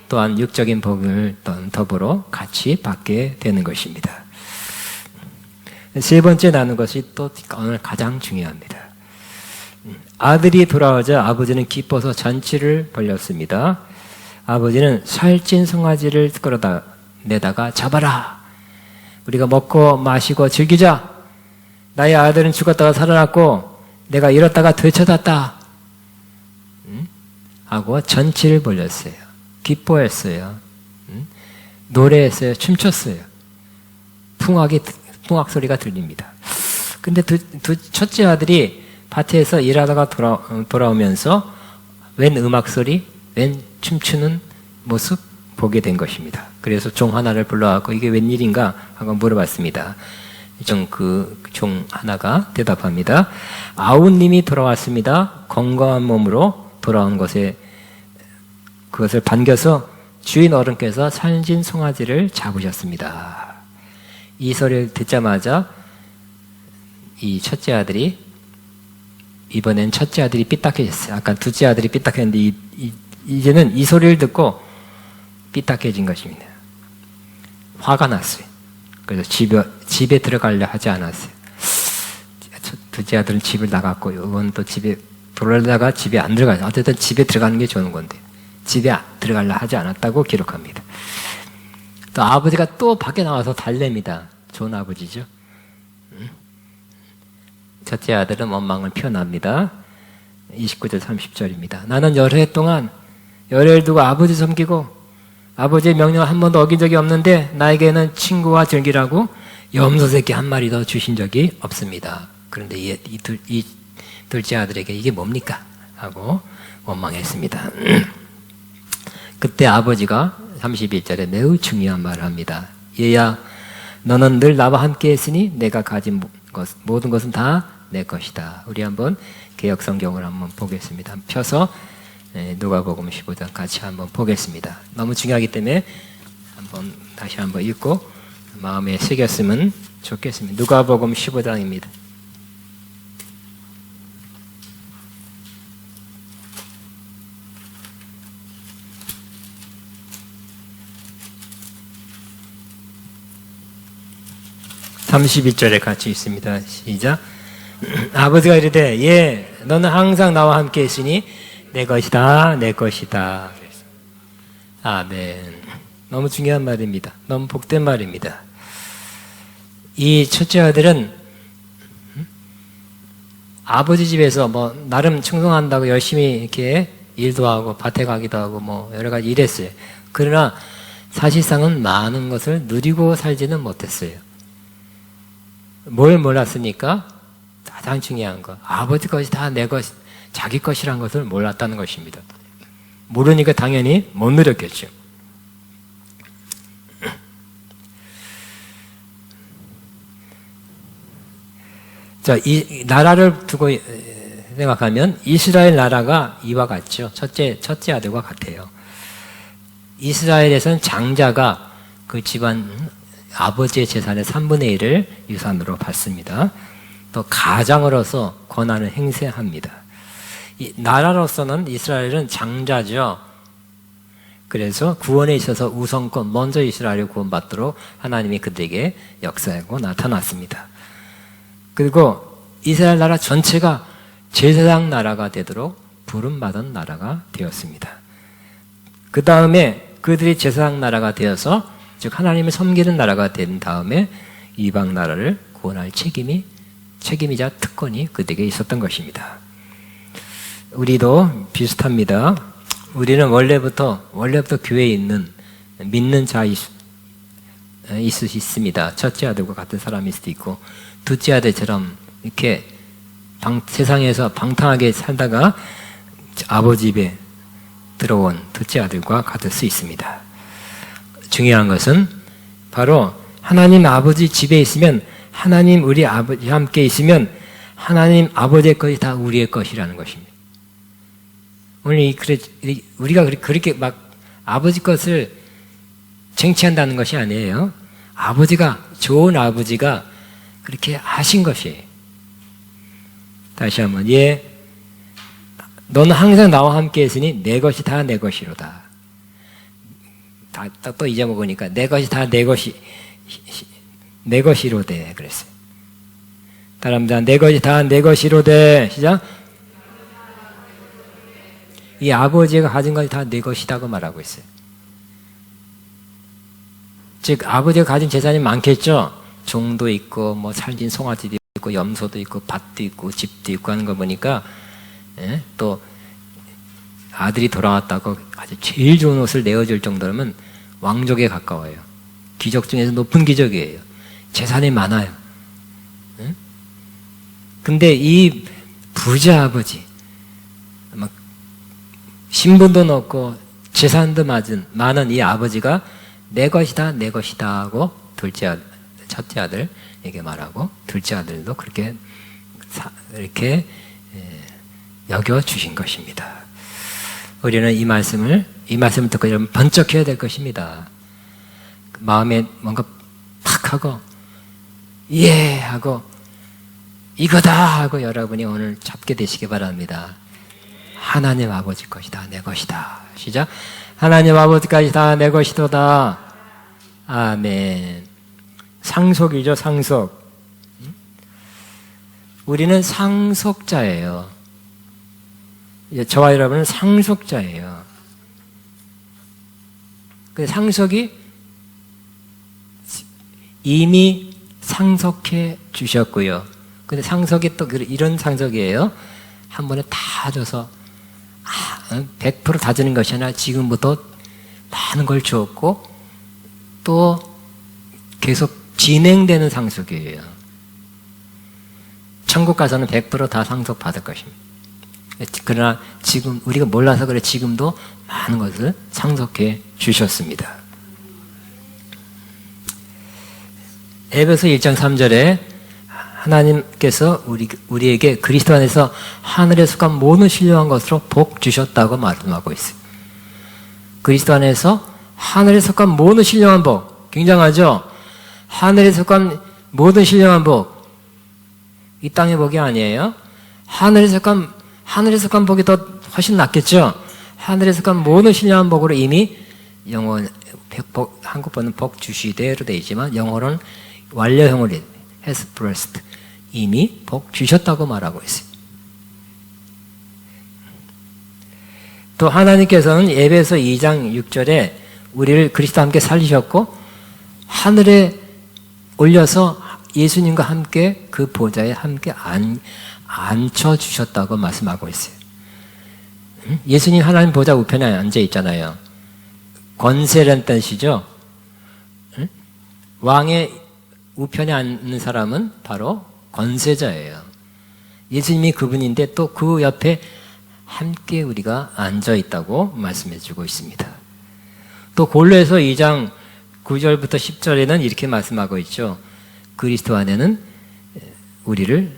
또한 육적인 복을 더불어 같이 받게 되는 것입니다. 세 번째 나눈 것이 또 오늘 가장 중요합니다. 아들이 돌아오자 아버지는 기뻐서 잔치를 벌였습니다. 아버지는 살찐 송아지를 끌어내다가 잡아라. 우리가 먹고 마시고 즐기자. 나의 아들은 죽었다가 살아났고 내가 잃었다가 되찾았다. 하고 잔치를 벌였어요. 기뻐했어요. 노래했어요. 춤췄어요. 풍악 소리가 들립니다. 근데 첫째 아들이 밭에서 일하다가 돌아오면서 웬 음악 소리, 웬 춤추는 모습 보게 된 것입니다. 그래서 종 하나를 불러갖고 이게 웬일인가 하고 물어봤습니다. 종 하나가 대답합니다. 아우님이 돌아왔습니다. 건강한 몸으로 돌아온 것에 그것을 반겨서 주인 어른께서 살찐 송아지를 잡으셨습니다. 이 소리를 듣자마자 이 첫째 아들이 이번엔 첫째 아들이 삐딱해졌어요. 아까 둘째 아들이 삐딱했는데 이제는 이 소리를 듣고 삐딱해진 것입니다. 화가 났어요. 그래서 집에 들어가려 하지 않았어요. 둘째 아들은 집을 나갔고 이건 또 집에 돌아다가 집에 안 들어가요. 어쨌든 집에 들어가는 게 좋은 건데 집에 들어가려 하지 않았다고 기록합니다. 또 아버지가 또 밖에 나와서 달랩니다. 좋은 아버지죠. 첫째 아들은 원망을 표현합니다. 29절 30절입니다. 나는 여러 해 동안 열애를 두고 아버지 섬기고 아버지의 명령을 한 번도 어긴 적이 없는데 나에게는 친구와 즐기라고 염소 새끼 한 마리 더 주신 적이 없습니다. 그런데 이 둘째 아들에게 이게 뭡니까? 하고 원망했습니다. 그때 아버지가 31절에 매우 중요한 말을 합니다. 얘야, 너는 늘 나와 함께 했으니 내가 가진 모든 것은 다 내 것이다. 우리 한번 개역 성경을 한번 보겠습니다. 펴서 누가복음 15장 같이 한번 보겠습니다. 너무 중요하기 때문에 다시 한번 읽고 마음에 새겼으면 좋겠습니다. 누가복음 15장입니다. (32절에) 같이 있습니다. 시작. 아버지가 이르되 예, 너는 항상 나와 함께 있으니 내 것이다, 내 것이다. 아멘. 너무 중요한 말입니다. 너무 복된 말입니다. 이 첫째 아들은 아버지 집에서 뭐 나름 충성한다고 열심히 이렇게 일도 하고 밭에 가기도 하고 뭐 여러 가지 일했어요. 그러나 사실상은 많은 것을 누리고 살지는 못했어요. 뭘 몰랐습니까? 가장 중요한 거. 아버지 것이 다 내 것, 자기 것이란 것을 몰랐다는 것입니다. 모르니까 당연히 못 누렸겠죠. 자, 이 나라를 두고 생각하면 이스라엘 나라가 이와 같죠. 첫째 아들과 같아요. 이스라엘에서는 장자가 그 집안 아버지의 재산의 3분의 1을 유산으로 받습니다. 또 가장으로서 권한을 행사합니다. 이 나라로서는 이스라엘은 장자죠. 그래서 구원에 있어서 우선권, 먼저 이스라엘을 구원받도록 하나님이 그들에게 역사하고 나타났습니다. 그리고 이스라엘 나라 전체가 제사장 나라가 되도록 부름받은 나라가 되었습니다. 그 다음에 그들이 제사장 나라가 되어서 즉 하나님을 섬기는 나라가 된 다음에 이방 나라를 구원할 책임이자 특권이 그들에게 있었던 것입니다. 우리도 비슷합니다. 우리는 원래부터 교회에 있는 믿는 자 있을 수 있습니다. 첫째 아들과 같은 사람일 수도 있고 둘째 아들처럼 이렇게 세상에서 방탕하게 살다가 아버지 집에 들어온 둘째 아들과 같을 수 있습니다. 중요한 것은 바로 하나님 아버지 집에 있으면 하나님 우리 아버지와 함께 있으면 하나님 아버지의 것이 다 우리의 것이라는 것입니다. 오늘 우리가 그렇게 막 아버지 것을 쟁취한다는 것이 아니에요. 좋은 아버지가 그렇게 하신 것이에요. 다시 한번, 예, 너는 항상 나와 함께 했으니 내 것이 다 내 것이로다. 또 잊어먹으니까 내 것이 다 내 것이로되 그랬어요. 따라합니다. 내 것이 다 내 것이로되. 시작. 이 아버지가 가진 것이 다 내 것이다고 말하고 있어요. 즉 아버지가 가진 재산이 많겠죠. 종도 있고 뭐 살진 송아지도 있고 염소도 있고 밭도 있고 집도 있고 하는 거 보니까 또 아들이 돌아왔다고 아주 제일 좋은 옷을 내어줄 정도면 왕족에 가까워요. 귀족 중에서 높은 귀족이에요. 재산이 많아요. 근데 이 부자 아버지, 신분도 높고 재산도 많은 이 아버지가 내 것이다, 내 것이다 하고 첫째 아들에게 말하고 둘째 아들도 그렇게 이렇게 여겨주신 것입니다. 우리는 이 말씀을 듣고 여러분 번쩍해야 될 것입니다. 마음에 뭔가 팍 하고 예 하고 이거다 하고 여러분이 오늘 잡게 되시기 바랍니다. 하나님 아버지 것이다 내 것이다. 시작. 하나님 아버지까지 다 내 것이도다. 아멘. 상속이죠. 상속. 우리는 상속자예요. 저와 여러분은 상속자예요. 그 상속이 이미 상속해 주셨고요. 근데 상속이 또 이런 상속이에요. 한 번에 다 줘서 100% 다 주는 것이 아니라 지금부터 많은 걸 주었고 또 계속 진행되는 상속이에요. 천국 가서는 100% 다 상속받을 것입니다. 그러나 지금 우리가 몰라서 그래 지금도 많은 것을 상속해 주셨습니다. 에베소 1장 3절에 하나님께서 우리에게 그리스도 안에서 하늘에 속한 모든 신령한 것으로 복 주셨다고 말씀하고 있어요. 그리스도 안에서 하늘에 속한 모든 신령한 복, 굉장하죠? 하늘에 속한 모든 신령한 복, 이 땅의 복이 아니에요. 하늘에 속한 복이 더 훨씬 낫겠죠? 하늘에 속한 모든 신령한 복으로 이미 영원, 한국어는 복 주시되로 되어 있지만 영어로는 완료형으로 has blessed, 이미 복 주셨다고 말하고 있어요. 또 하나님께서는 에베소 2장 6절에 우리를 그리스도와 함께 살리셨고 하늘에 올려서 예수님과 함께 그 보좌에 함께 앉혀주셨다고 말씀하고 있어요. 예수님 하나님 보좌 우편에 앉아 있잖아요. 권세라는 뜻이죠. 왕의 우편에 앉는 사람은 바로 권세자예요. 예수님이 그분인데 또 그 옆에 함께 우리가 앉아 있다고 말씀해 주고 있습니다. 또 골로새서 2장 9절부터 10절에는 이렇게 말씀하고 있죠. 그리스도 안에는 우리는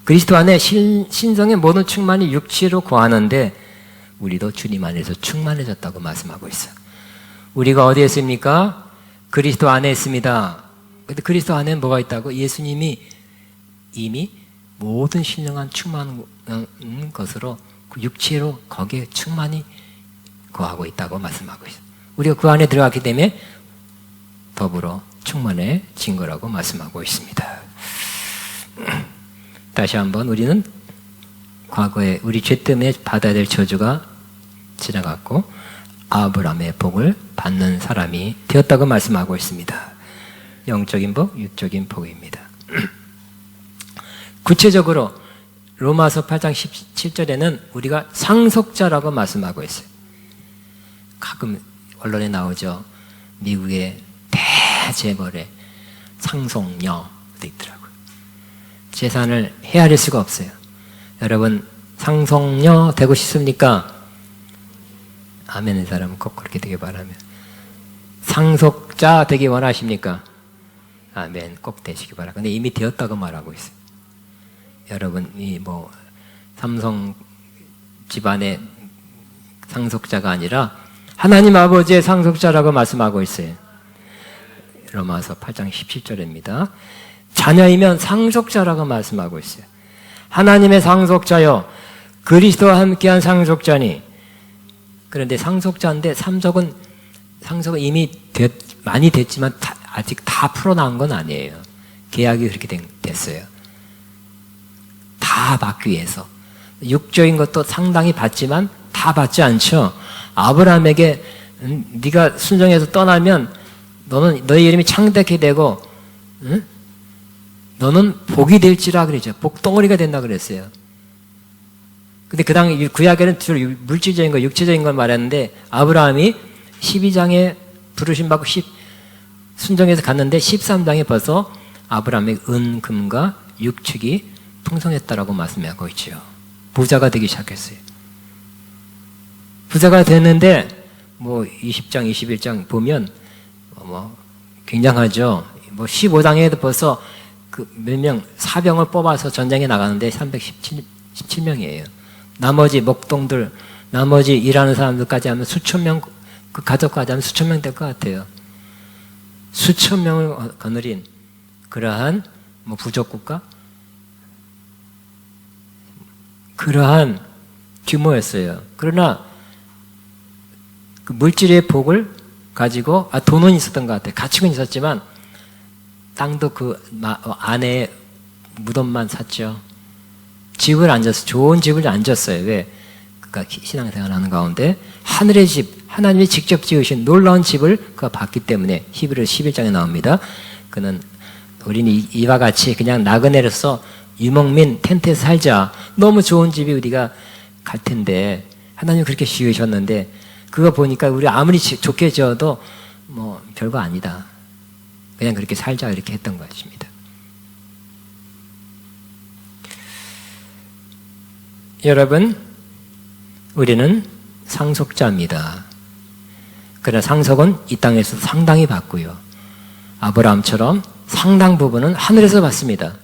그리스도 안에 신성의 모든 충만이 육체로 거하는데 우리도 주님 안에서 충만해졌다고 말씀하고 있어요. 우리가 어디에 있습니까? 그리스도 안에 있습니다. 근데 그리스도 안에 뭐가 있다고? 예수님이 이미 모든 신령한 충만한 것으로 그 육체로 거기에 충만히 거하고 있다고 말씀하고 있어요. 우리가 그 안에 들어갔기 때문에 더불어 충만해진 거라고 말씀하고 있습니다. 다시 한번 우리는 과거에 우리 죄 때문에 받아야 될 저주가 지나갔고 아브라함의 복을 받는 사람이 되었다고 말씀하고 있습니다. 영적인 복, 육적인 복입니다. 구체적으로 로마서 8장 17절에는 우리가 상속자라고 말씀하고 있어요. 가끔 언론에 나오죠. 미국의 대재벌의 상속녀도 있더라고요. 재산을 헤아릴 수가 없어요. 여러분 상속녀 되고 싶습니까? 아멘의 사람은 꼭 그렇게 되길 바라며. 상속자 되기 원하십니까? 아멘, 꼭 되시기 바랍니다. 근데 이미 되었다고 말하고 있어요. 여러분이 삼성 집안의 상속자가 아니라 하나님 아버지의 상속자라고 말씀하고 있어요. 로마서 8장 17절입니다. 자녀이면 상속자라고 말씀하고 있어요. 하나님의 상속자요 그리스도와 함께한 상속자니. 그런데 상속자인데 상속은 이미 많이 됐지만 아직 다 풀어나온 건 아니에요. 계약이 그렇게 됐어요. 다 받기 위해서. 육적인 것도 상당히 받지만 다 받지 않죠. 아브라함에게 네가 순종해서 떠나면 너의 이름이 창대케 되고 너는 복이 될지라 그랬죠. 복덩어리가 된다 그랬어요. 근데 그 당시 구약에는 주로 물질적인 거, 육체적인 걸 말했는데 아브라함이 12장에 부르심 받고 순종해서 갔는데 13장에 벌써 아브라함의 은, 금과 육축이 풍성했다라고 말씀하고 있죠. 부자가 되기 시작했어요. 부자가 됐는데 20장, 21장 보면 굉장하죠. 15장에도 벌써 몇 명 사병을 뽑아서 전쟁에 나가는데 317명이에요. 나머지 목동들, 나머지 일하는 사람들까지 하면 수천 명, 그 가족까지 하면 수천 명 될 것 같아요. 수천 명을 거느린 그러한 부족국가, 그러한 규모였어요. 그러나 그 물질의 복을 가지고 돈은 있었던 것 같아요. 가축은 있었지만 땅도 그 안에 무덤만 샀죠. 집을 안 졌어요. 좋은 집을 안 졌어요. 왜? 그러니까 신앙생활 하는 가운데 하늘의 집, 하나님이 직접 지으신 놀라운 집을 그가 봤기 때문에 히브리서 11장에 나옵니다. 그는 우리는 이와 같이 그냥 나그네로서 유목민 텐트에서 살자. 너무 좋은 집이 우리가 갈 텐데 하나님 그렇게 지으셨는데 그거 보니까 우리 아무리 좋게 지어도 뭐 별거 아니다. 그냥 그렇게 살자 이렇게 했던 것입니다. 여러분, 우리는 상속자입니다. 그러나 상속은 이 땅에서 상당히 받고요. 아브라함처럼 상당 부분은 하늘에서 받습니다.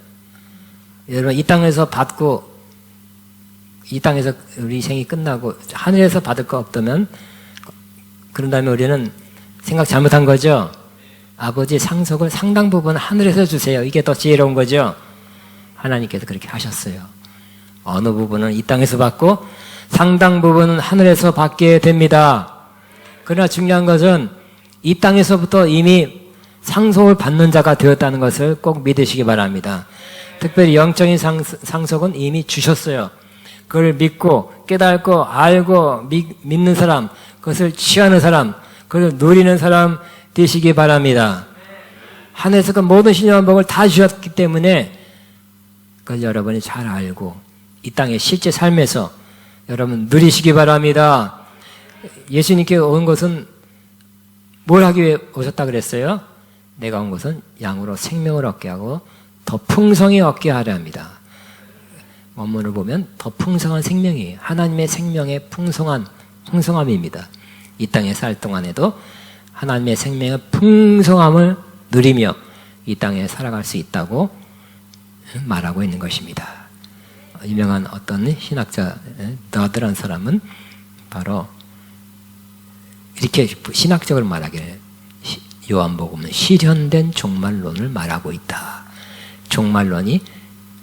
여러분, 이 땅에서 받고 이 땅에서 우리 생이 끝나고 하늘에서 받을 거 없다면 그런다면 우리는 생각 잘못한 거죠. 아버지 상속을 상당 부분 하늘에서 주세요. 이게 더 지혜로운 거죠. 하나님께서 그렇게 하셨어요. 어느 부분은 이 땅에서 받고 상당 부분은 하늘에서 받게 됩니다. 그러나 중요한 것은 이 땅에서부터 이미 상속을 받는 자가 되었다는 것을 꼭 믿으시기 바랍니다. 특별히 영적인 상속은 이미 주셨어요. 그걸 믿고 깨닫고 알고 믿는 사람, 그것을 취하는 사람, 그걸 누리는 사람 되시기 바랍니다. 하늘에서 그 모든 신령한 복을 다 주셨기 때문에 그걸 여러분이 잘 알고 이 땅의 실제 삶에서 여러분 누리시기 바랍니다. 예수님께 온 것은 뭘 하기 위해 오셨다 그랬어요? 내가 온 것은 양으로 생명을 얻게 하고 더 풍성히 얻게 하려 합니다. 원문을 보면 더 풍성한 생명이에요. 하나님의 생명의 풍성함입니다. 이 땅에 살 동안에도 하나님의 생명의 풍성함을 누리며 이 땅에 살아갈 수 있다고 말하고 있는 것입니다. 유명한 어떤 신학자 더드라는 사람은 바로 이렇게 신학적으로 말하기를 요한복음은 실현된 종말론을 말하고 있다. 종말론이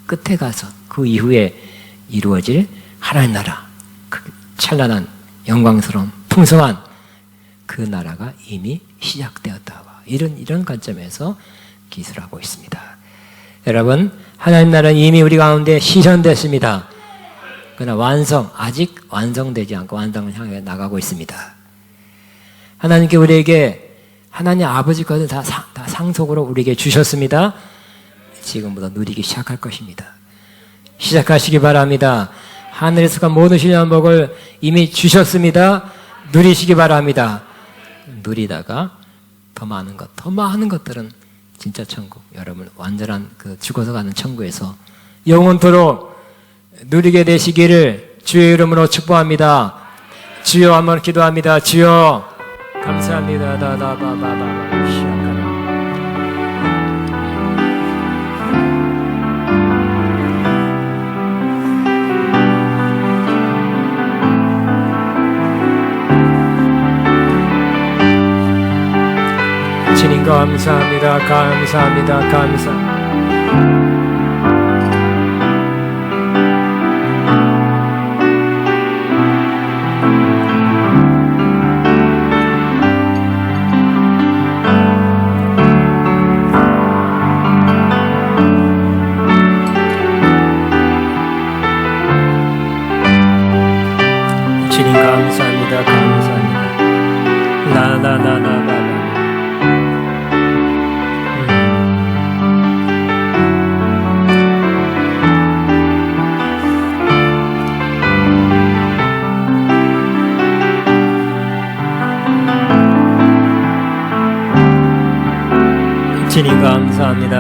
끝에 가서 그 이후에 이루어질 하나님 나라, 그 찬란한 영광스러운 풍성한 그 나라가 이미 시작되었다. 이런 관점에서 기술하고 있습니다. 여러분, 하나님 나라는 이미 우리 가운데 실현됐습니다. 그러나 아직 완성되지 않고 완성을 향해 나가고 있습니다. 하나님께 우리에게 하나님 아버지 것을 다 상속으로 우리에게 주셨습니다. 지금부터 누리기 시작할 것입니다. 시작하시기 바랍니다. 하늘에서 모든 신령한 복을 이미 주셨습니다. 누리시기 바랍니다. 누리다가 더 많은 것들은 진짜 천국, 여러분 완전한 그 죽어서 가는 천국에서 영원토록 누리게 되시기를 주의 이름으로 축복합니다. 주여 한번 기도합니다. 주여 감사합니다. 주님 감사합니다. 주님 감사합니다. 주님 감사합니다.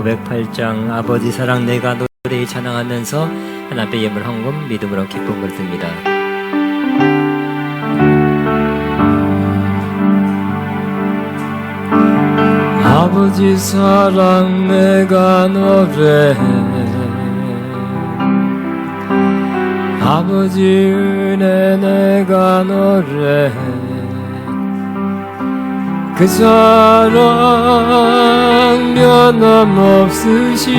508장 아버지 사랑 내가 노래에 찬양하면서 하나님의 예물 헌금 믿음으로 기쁨을 듭니다. 아버지 사랑 내가 노래해 아버지 은혜 내가 노래해 그 사랑 변함없으시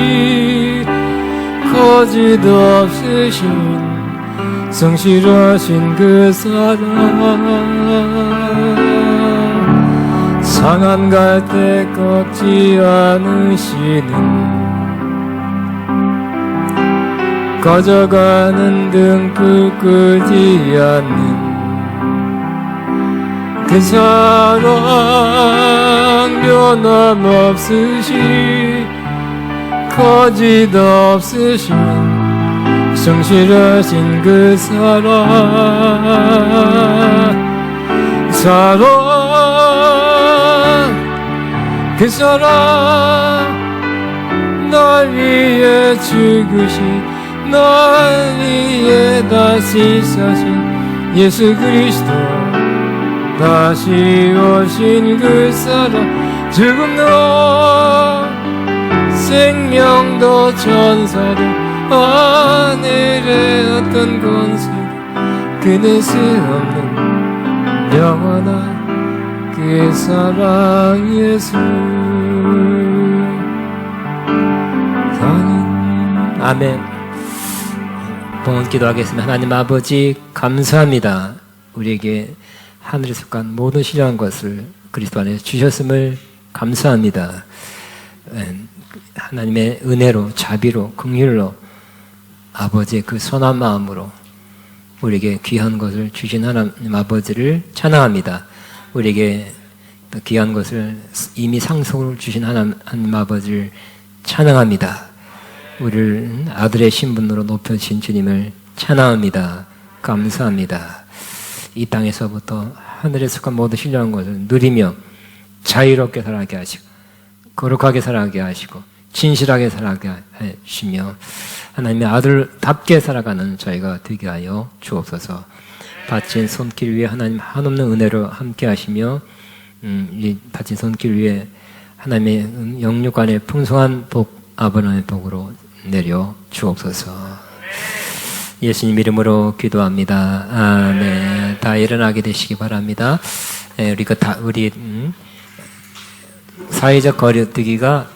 거짓 없으신 성실하신 그 사랑 상한 갈 때 꺾지 않으시는 꺼져가는 등불 끄지 않는 그 사랑 변함없으시 거짓 없으신 성실하신 그 사랑 그 사랑 날 위해 죽으신 날 위해 다시 사신 예수 그리스도 다시 오신 그 사랑 죽음도 생명도 천사도 하늘의 어떤 권세도 끊을 수 없는 영원한 그 사랑 예수 아멘. 봉헌 기도하겠습니다. 하나님 아버지 감사합니다. 우리에게 하늘에 속한 모든 신령한 것을 그리스도 안에 주셨음을 감사합니다. 하나님의 은혜로 자비로 긍휼로 아버지의 그 선한 마음으로 우리에게 귀한 것을 주신 하나님 아버지를 찬양합니다. 우리에게 귀한 것을 이미 상속을 주신 하나님 아버지를 찬양합니다. 우리를 아들의 신분으로 높여주신 주님을 찬양합니다. 감사합니다. 이 땅에서부터 하늘에 속한 모든 신령한 것을 누리며 자유롭게 살아가게 하시고 거룩하게 살아가게 하시고 진실하게 살아가게 하시며 하나님의 아들답게 살아가는 저희가 되게 하여 주옵소서. 바친 손길 위에 하나님 한없는 은혜로 함께 하시며 이 바친 손길 위에 하나님의 영육 안에 풍성한 복 아브라함의 복으로 내려 주옵소서. 예수님 이름으로 기도합니다. 아멘. 다 일어나게 되시기 바랍니다. 우리 사회적 거리두기가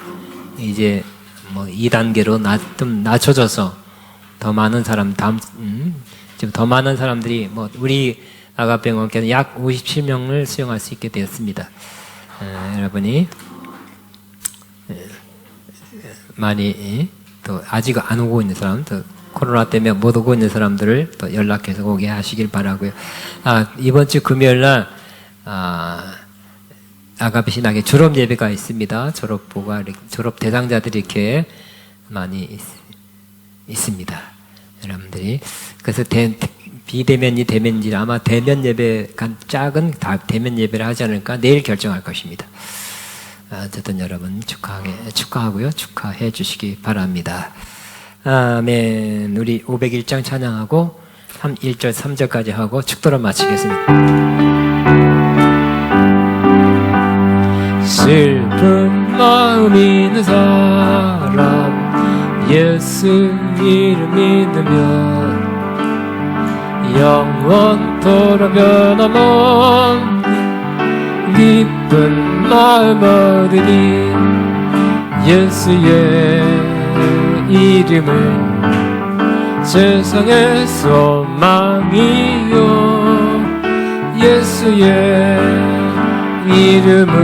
이제 뭐 2단계로 좀 낮춰져서 더 많은 사람 지금 더 많은 사람들이 우리 아가병원께는 약 57명을 수용할 수 있게 되었습니다. 여러분이 많이 또 아직 안 오고 있는 사람, 또 코로나 때문에 못 오고 있는 사람들을 또 연락해서 오게 하시길 바라고요. 이번 주 금요일 날 아가페 신학의 졸업 예배가 있습니다. 졸업 대상자들이 이렇게 많이 있습니다. 여러분들이 그래서 비대면이 대면인지 아마 대면 예배 작은 대면 예배를 하지 않을까 내일 결정할 것입니다. 어쨌든 여러분 축하하고요. 축하해 주시기 바랍니다. 아멘. 우리 501장 찬양하고 1절 3절까지 하고 축도를 마치겠습니다. 슬픈 마음 있는 사람 예수 이름 믿으면 영원토록 변함없는 기쁜 마음 얻으니 예수의 이름은 세상의 소망이요 예수의 이름은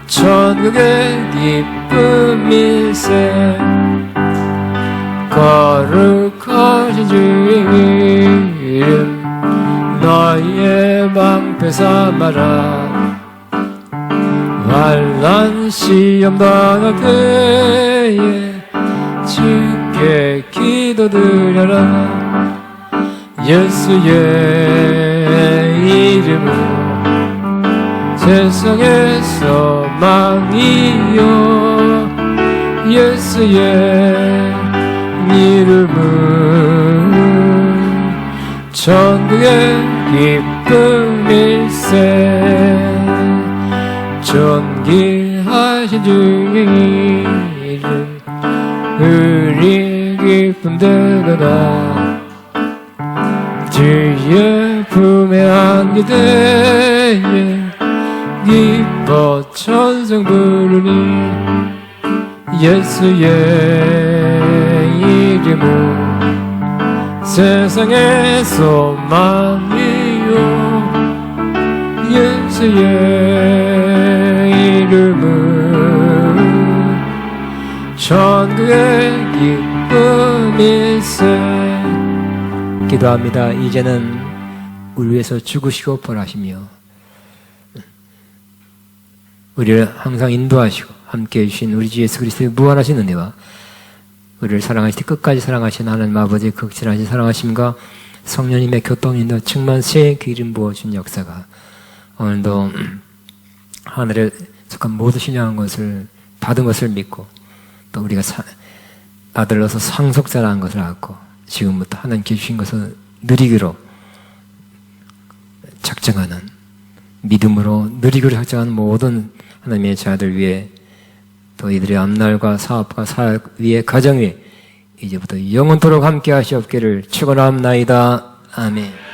천국의 기쁨일세 거룩하신 주 이름 너희의 방패 삼아라 환난 시험 당할 때에 주께 기도드려라 예수의 이름은 세상의 소망이요 예수의 이름은 천국의 기쁨일세 존귀하신 주의 이름 우리 기쁨 되거나 주의 품에 안게 되에 기뻐 천성 부르니 예수의 이름은 세상의 소망이요 예수의 이름은 천국의 기쁨일세. 기도합니다. 이제는 우리 위해서 죽으시고 벌하시며 우리를 항상 인도하시고 함께해 주신 우리 주 예수 그리스도의 무한하신 은혜와 우리를 사랑하실 때 끝까지 사랑하신 하나님 아버지의 극진하신 사랑하심과 성령님의 교통인도 충만세 그 이름 부어준 역사가 오늘도 하늘에 속한 모든 신령한 것을 받은 것을 믿고 또 우리가 아들로서 상속자라는 것을 알고 지금부터 하나님께 주신 것을 누리기로 작정하는 믿음으로 누리기로 작정하는 모든 하나님의 자들 위해 또 이들의 앞날과 사업과 사역 위에 가정 위에 이제부터 영원토록 함께 하시옵기를 축원합나이다. 아멘.